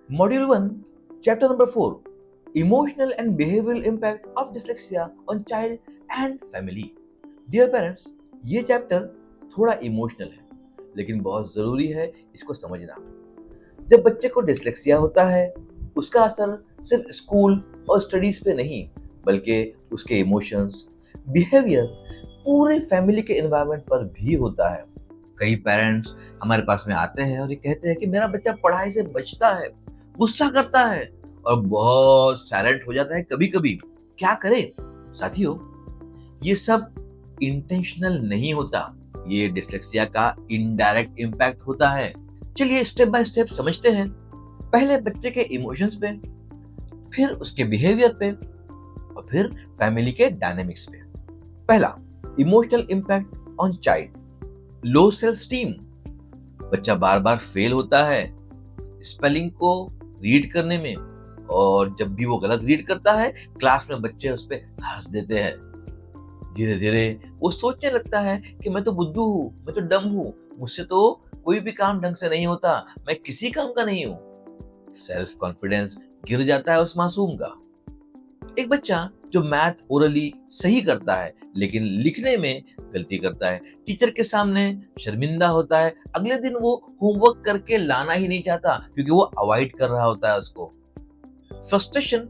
Module 1, Chapter number 4, Emotional and Behavioral Impact of Dyslexia on Child and Family. Dear parents, ये chapter थोड़ा emotional है, लेकिन बहुत ज़रूरी है इसको समझना। जब बच्चे को डिसलेक्सिया होता है, उसका असर सिर्फ स्कूल और स्टडीज पे नहीं, बल्कि उसके इमोशंस, बिहेवियर, पूरे फैमिली के एनवायरनमेंट पर भी होता है। कई पेरेंट्स हमारे पास में आते हैं और ये कहते हैं कि मेरा बच्चा पढ़ाई से बचता है, गुस्सा करता है और बहुत साइलेंट हो जाता है कभी-कभी। क्या करें? साथियों, ये सब इंटेंशनल नहीं होता। ये डिसलेक्सिया का इनडायरेक्ट इम्पैक्ट होता है। चलिए स्टेप बाय स्टेप समझते हैं। पहले बच्चे के इमोशंस पे, फिर उसके बिहेवियर पे और फिर फैमिली के डायनेमिक्स पे। पहला, emotional impact on child. Low self esteem. बच्चा बार बार फेल होता है स्पेलिंग को रीड करने में, और जब भी वो गलत रीड करता है क्लास में बच्चे उस पर हंस देते हैं। धीरे धीरे वो सोचने लगता है कि मैं तो बुद्धू हूँ, मैं तो डम हूँ, मुझसे तो कोई भी काम ढंग से नहीं होता, मैं किसी काम का नहीं हूँ। सेल्फ कॉन्फिडेंस गिर जाता है उस मासूम का। एक बच्चा जो मैथ ओरली सही करता है लेकिन लिखने में गलती करता है, टीचर के सामने शर्मिंदा होता है, अगले दिन वो होमवर्क करके लाना ही नहीं चाहता क्योंकि वो अवॉइड कर रहा होता है उसको। Frustration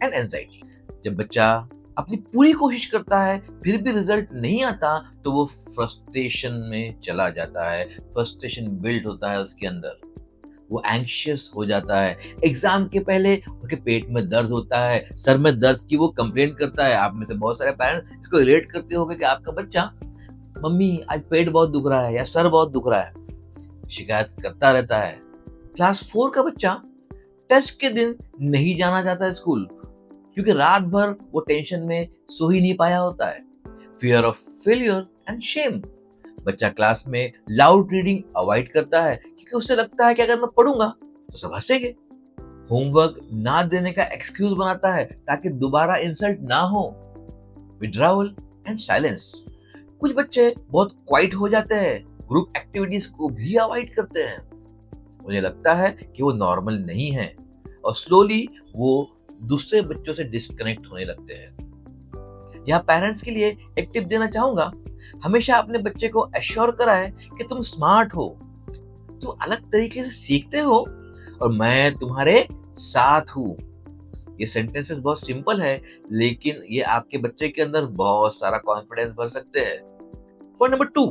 and anxiety. जब बच्चा अपनी पूरी कोशिश करता है फिर भी रिजल्ट नहीं आता तो वो फ्रस्ट्रेशन में चला जाता है, फ्रस्ट्रेशन बिल्ड होता है उसके अंदर। वो एंग्शियस हो जाता है, एग्जाम के पहले उसके पेट में दर्द होता है, सर में दर्द की वो कंप्लेंट करता है। आप में से बहुत सारे पेरेंट्स इसको रिलेट करते होंगे कि आपका बच्चा, मम्मी आज पेट बहुत दुख रहा है या सर बहुत दुख रहा है, शिकायत करता रहता है। क्लास 4 का बच्चा टेस्ट के दिन नहीं जाना चाहता स्कूल क्योंकि रात भर वो टेंशन में सो ही नहीं पाया होता है। Fear of failure and Shem. बच्चा क्लास में लाउड रीडिंग अवॉइड करता है क्योंकि उसे लगता है कि अगर मैं पढ़ूंगा तो सब हंसेंगे। होमवर्क ना देने का एक्सक्यूज बनाता है ताकि दोबारा इंसल्ट ना हो। Withdrawal and silence. कुछ बच्चे बहुत क्वाइट हो जाते हैं, ग्रुप एक्टिविटीज को भी अवॉइड करते हैं। उन्हें लगता है कि वो नॉर्मल नहीं है और स्लोली वो दूसरे बच्चों से डिस्कनेक्ट होने लगते हैं। यहाँ पेरेंट्स के लिए एक टिप देना चाहूंगा। हमेशा अपने बच्चे को एश्योर कराएं कि तुम स्मार्ट हो, तुम अलग तरीके से सीखते हो और मैं तुम्हारे साथ हूँ। ये सेंटेंसेस बहुत सिंपल है लेकिन ये आपके बच्चे के अंदर बहुत सारा कॉन्फिडेंस भर सकते हैं। Point number 2,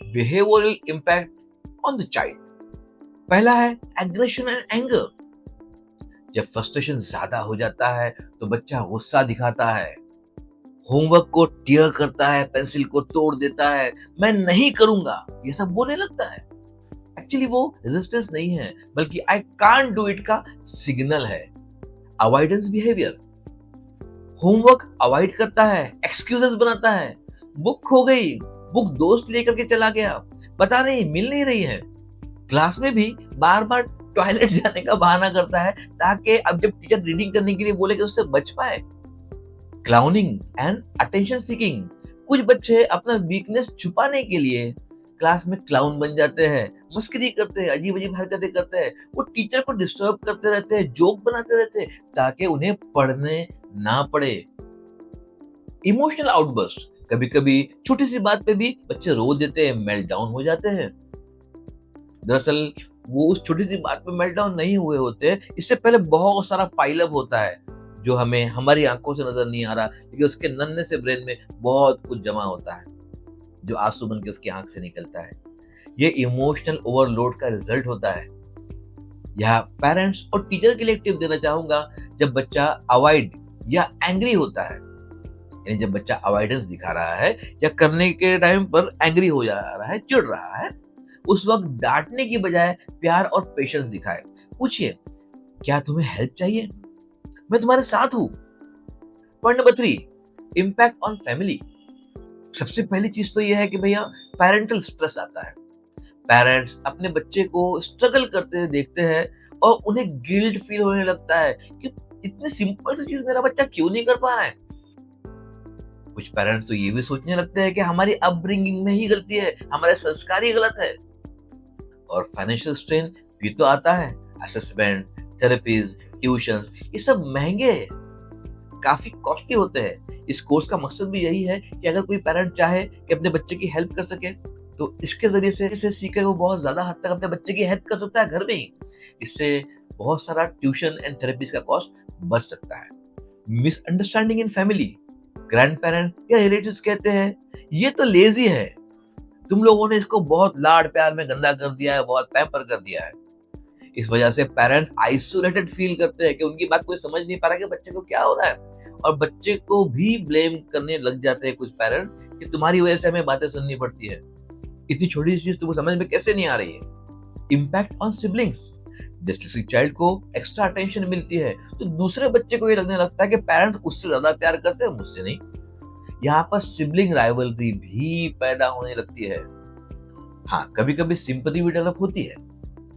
behavioural impact on the child. पहला है एग्रेशन एंड एंगर। जब फ्रस्ट्रेशन ज्यादा हो जाता है तो बच्चा गुस्सा दिखाता है, होमवर्क को टीयर करता है, पेंसिल को तोड़ देता है, मैं नहीं करूंगा ये सब बोलने लगता है। एक्चुअली वो रेजिस्टेंस नहीं है बल्कि आई कांट डू इट का सिग्नल है। Avoidance behaviour. होमवर्क अवॉइड करता है, एक्सक्यूजेस बनाता है, बुक खो गई, बुक दोस्त लेकर के चला गया, पता नहीं मिल नहीं रही है। क्लास में भी बार बार टॉयलेट जाने का बहाना करता है ताकि अब जब टीचर रीडिंग करने के लिए बोले उससे बच पाए। Clowning and attention seeking. कुछ बच्चे अपना वीकनेस छुपाने के लिए क्लास में क्लाउन बन जाते हैं, मस्करी करते हैं, अजीब अजीब हरकतें करते हैं, वो टीचर को डिस्टर्ब करते रहते हैं, जोक बनाते रहते हैं ताकि उन्हें पढ़ने ना पड़े। Emotional outburst. कभी कभी छोटी सी बात पे भी बच्चे रो देते हैं, मेल्ट डाउन हो जाते हैं। दरअसल वो उस छोटी सी बात पे मेल्ट डाउन नहीं हुए होते, इससे पहले बहुत सारा पाइलअप होता है जो हमें हमारी आंखों से नजर नहीं आ रहा, लेकिन उसके नन्हे से ब्रेन में बहुत कुछ जमा होता है जो आंसू बन के उसकी आंख से निकलता है। ये इमोशनल ओवरलोड का रिजल्ट होता है। यहाँ पेरेंट्स और टीचर के लिए टिप देना चाहूंगा। जब बच्चा अवॉइड या एंग्री होता है, यानी जब बच्चा अवॉइडेंस दिखा रहा है या करने के टाइम पर एंग्री हो जा रहा है, चिढ़ रहा है, उस वक्त डांटने की बजाय प्यार और पेशेंस दिखाए। पूछिए, क्या तुम्हें हेल्प चाहिए? मैं तुम्हारे साथ हूं। Point number 3, impact on family. सबसे पहली चीज तो यह है कि भैया पेरेंटल स्ट्रेस आता है। पेरेंट्स अपने बच्चे को स्ट्रगल करते हुए देखते हैं और उन्हें गिल्ट फील होने लगता है कि इतनी सिंपल सी चीज मेरा बच्चा क्यों नहीं कर पा रहा है। कुछ पेरेंट्स तो ये भी सोचने लगते हैं कि हमारी अपब्रिंगिंग में ही गलती है, हमारे संस्कार ही गलत है। और फाइनेंशियल स्ट्रेन भी तो आता है। असेसमेंट, थेरेपीज, ट्यूशंस, ये सब महंगे हैं, काफी कॉस्टली होते हैं। इस कोर्स का मकसद भी यही है कि अगर कोई पेरेंट चाहे कि अपने बच्चे की हेल्प कर सके, तो इसके जरिए से इसे सीखकर वो बहुत ज्यादा हद तक अपने बच्चे की हेल्प कर सकता है घर में ही। इससे बहुत सारा ट्यूशन एंड थेरेपीज का कॉस्ट बच सकता है। Misunderstanding in family, grand parent या रिलेटिव्स कहते हैं ये तो लेजी है, तुम लोगों ने इसको बहुत लाड प्यार में गंदा कर दिया है, बहुत पैम्पर कर दिया है। इस वजह से पेरेंट्स आइसोलेटेड फील करते हैं कि उनकी बात कोई समझ नहीं पा रहा कि बच्चे को क्या हो रहा है, और बच्चे को भी ब्लेम करने लग जाते हैं कुछ पेरेंट कि तुम्हारी वजह से हमें बातें सुननी पड़ती है, इतनी छोटी सी चीज तुमको समझ में कैसे नहीं आ रही है। Impact on siblings, dyslexic child को एक्स्ट्रा अटेंशन मिलती है तो दूसरे बच्चे को ये लगने लगता है कि पेरेंट्स उससे ज्यादा प्यार करते हैं, मुझसे नहीं। यहाँ पर सिबलिंग राइवलरी भी पैदा होने लगती है। हाँ, कभी कभी सिंपैथी भी डेवलप होती है।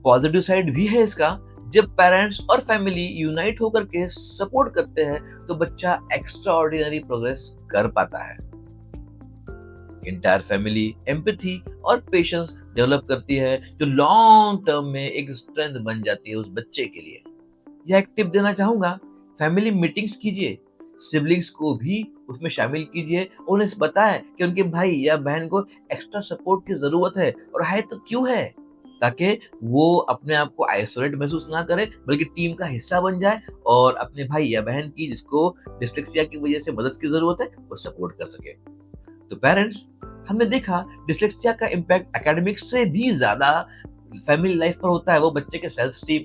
पॉजिटिव साइड भी है इसका, जब पेरेंट्स और फैमिली यूनाइट होकर के सपोर्ट करते हैं तो बच्चा एक्स्ट्रा ऑर्डिनरी प्रोग्रेस कर पाता है। इंटायर फैमिली एम्पैथी और पेशेंस डेवलप करती है जो लॉन्ग टर्म में एक स्ट्रेंथ बन जाती है उस बच्चे के लिए। यह एक टिप देना चाहूंगा, फैमिली मीटिंग्स कीजिए, सिबलिंग्स को भी उसमें शामिल कीजिए और उन्हें बताएं कि उनके भाई या बहन को एक्स्ट्रा सपोर्ट की जरूरत है, और है तो क्यों है, ताकि वो अपने आप को आइसोलेट महसूस ना करे बल्कि टीम का हिस्सा बन जाए और अपने भाई या बहन की जिसको डिस्लेक्सिया की वजह से मदद की जरूरत है वो सपोर्ट कर सके। तो पेरेंट्स, हमने देखा डिस्लेक्सिया का इम्पैक्ट एकेडमिक्स से भी ज्यादा फैमिली लाइफ पर होता है। वो बच्चे के सेल्फ स्टीम,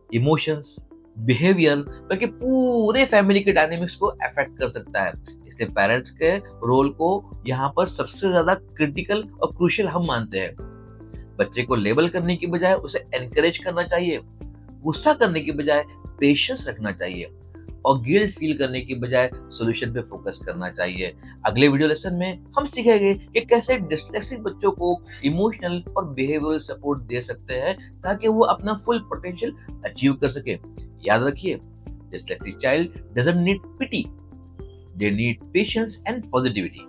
इमोशंस, बिहेवियर, बल्कि पूरे फैमिली के डायनेमिक्स को अफेक्ट कर सकता है। इसलिए पेरेंट्स के रोल को यहाँ पर सबसे ज्यादा क्रिटिकल और क्रूशियल हम मानते हैं। बच्चे को लेबल करने की बजाय उसे एनकरेज करना चाहिए, गुस्सा करने की बजाय पेशेंस रखना चाहिए, और गिल्ट फील करने की बजाय सॉल्यूशन पे फोकस करना चाहिए। अगले वीडियो लेसन में हम सीखेंगे कि कैसे डिस्लेक्सिक बच्चों को इमोशनल और बिहेवियरल सपोर्ट दे सकते हैं ताकि वो अपना फुल पोटेंशियल अचीव कर सके। याद रखिए, dyslexic child doesn't need pity, they need patience and positivity.